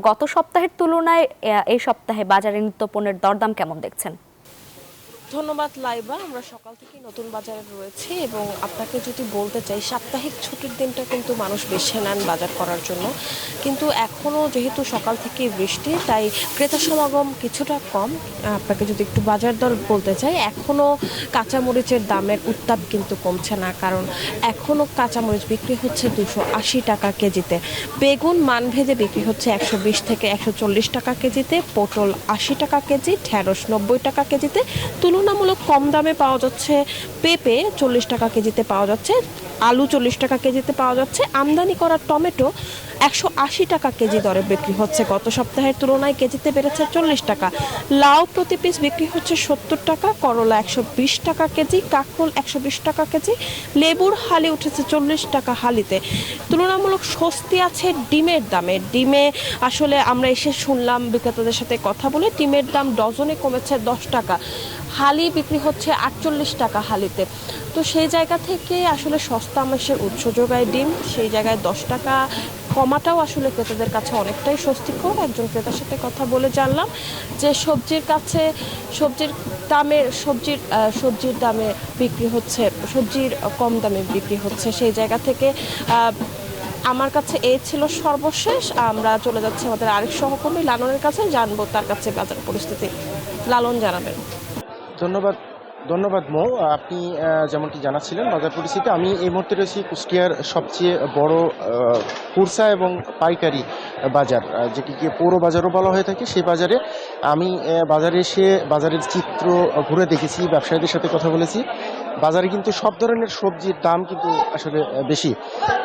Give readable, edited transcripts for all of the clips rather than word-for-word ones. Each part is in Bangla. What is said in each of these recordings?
গত সপ্তাহের তুলনায় এই সপ্তাহে বাজারে নিত্যপণ্যের দরদাম কেমন দেখছেন? ধন্যবাদ লাইবা। আমরা সকাল থেকেই নতুন বাজারে রয়েছি এবং আপনাকে যদি বলতে চাই সাপ্তাহিক ছুটির দিনটা কিন্তু মানুষ বেছে নেন বাজার করার জন্য, কিন্তু এখনও যেহেতু সকাল থেকেই বৃষ্টি তাই ক্রেতা সমাগম কিছুটা কম। আপনাকে যদি একটু বাজার দর বলতে চাই, এখনও কাঁচামরিচের দামের উত্তাপ কিন্তু কমছে না, কারণ এখনও কাঁচামরিচ বিক্রি হচ্ছে 280 টাকা কেজিতে, বেগুন মানভেদে বিক্রি হচ্ছে 120 থেকে 140 টাকা কেজিতে, পটল 80 টাকা কেজি, ঢেঁড়স 90 টাকা কেজিতে, তুলনামূলক কম দামে পাওয়া যাচ্ছে পেঁপে 40 টাকা কেজিতে পাওয়া যাচ্ছে, আলু 40 টাকা কেজিতে পাওয়া যাচ্ছে, আমদানি করা টমেটো 180 টাকা কেজি দরে বিক্রি হচ্ছে। গত সপ্তাহের তুলনায় কেজিতে বেড়েছে 40 টাকা। লাউ প্রতি পিস বিক্রি হচ্ছে 70 টাকা, করলা 120 টাকা কেজি, কাঁকরোল 120 টাকা কেজি, লেবুর হালি উঠেছে 40 টাকা হালিতে। তুলনামূলক স্বস্তি আছে ডিমের দামে। ডিমে আসলে আমরা এসে শুনলাম বিক্রেতাদের সাথে কথা বলে, ডিমের দাম ডজনে কমেছে 10 টাকা, হালি বিক্রি হচ্ছে 48 টাকা হালিতে। তো সেই জায়গা থেকে আসলে সস্তা আমিষের উৎস যোগায় ডিম, সেই জায়গায় 10 টাকা কমাটাও আসলে ক্রেতাদের কাছে অনেকটাই স্বস্তিকর। একজন ক্রেতার সাথে কথা বলে জানলাম যে সবজির দামে বিক্রি হচ্ছে, সবজির কম দামে বিক্রি হচ্ছে। সেই জায়গা থেকে আমার কাছে এই ছিল সর্বশেষ। আমরা চলে যাচ্ছি আমাদের আরেক সহকর্মী লালনের কাছে, জানবো তার কাছে বাজার পরিস্থিতি। লালন জানাবেন। ধন্যবাদ মৌ। আপনি যেমনটি জানাচ্ছিলেন বাজার পরিস্থিতি, আমি এই মুহূর্তে রয়েছি কুষ্টিয়ার সবচেয়ে বড় খুচরা এবং পাইকারি বাজার, যেটিকে পৌর বাজারও বলা হয়ে থাকে। সেই বাজারে আমি বাজারে এসে বাজারের চিত্র ঘুরে দেখেছি, ব্যবসায়ীদের সাথে কথা বলেছি। বাজারে কিন্তু সব ধরনের সবজির দাম কিন্তু আসলে বেশি।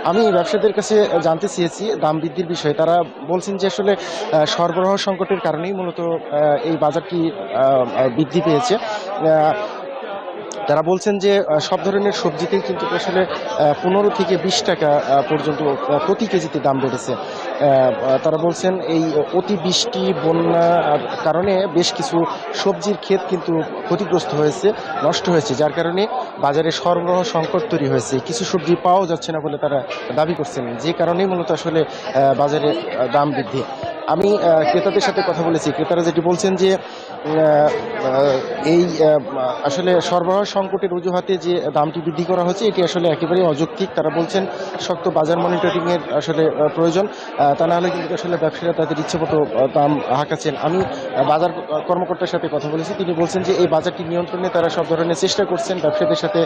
আমি ব্যবসায়ীদের কাছে জানতে চেয়েছি দাম বৃদ্ধির বিষয়ে। তারা বলছেন যে আসলে সরবরাহ সংকটের কারণেই মূলত এই বাজারটি বৃদ্ধি পেয়েছে। তারা বলছেন যে সব ধরনের সবজিতেই কিন্তু আসলে 15 থেকে 20 টাকা পর্যন্ত প্রতি কেজিতে দাম বেড়েছে। তারা বলছেন এই অতি বৃষ্টি বন্যার কারণে বেশ কিছু সবজির ক্ষেত কিন্তু ক্ষতিগ্রস্ত হয়েছে, নষ্ট হয়েছে, যার কারণে বাজারে সরবরাহ সংকট তৈরি হয়েছে। কিছু সবজি পাওয়া যাচ্ছে না বলে তারা দাবি করছেন, যে কারণেই মূলত আসলে বাজারে দাম বৃদ্ধি। আমি ক্রেতাদের সাথে কথা বলেছি, ক্রেতারা যেটি বলছেন যে এই আসলে সরবরাহ সংকটের অজুহাতে যে দামটি বৃদ্ধি করা হচ্ছে এটি আসলে একেবারেই অযৌক্তিক। তারা বলছেন শক্ত বাজার মনিটরিংয়ের আসলে প্রয়োজন, তা না হলে কিন্তু আসলে ব্যবসায়ীরা তাদের ইচ্ছেমতো দাম হাঁকাচ্ছেন। আমি বাজার কর্মকর্তার সাথে কথা বলেছি, তিনি বলছেন যে এই বাজারটি নিয়ন্ত্রণে তারা সব ধরনের চেষ্টা করছেন, ব্যবসায়ীদের সাথে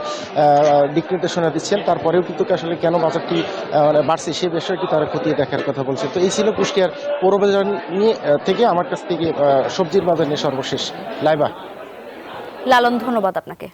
দিক নির্দেশনা দিচ্ছেন, তারপরেও কিন্তু আসলে কেন বাজারটি বাড়ছে সেই বিষয়টি তারা খতিয়ে দেখার কথা বলছে। তো এই ছিল কুষ্টিয়ার পৌর বাজার নিয়ে থেকে আমার কাছ থেকে সবজির বাজার নিয়ে সর্বশেষ। লাইবা। লালন, ধন্যবাদ আপনাকে।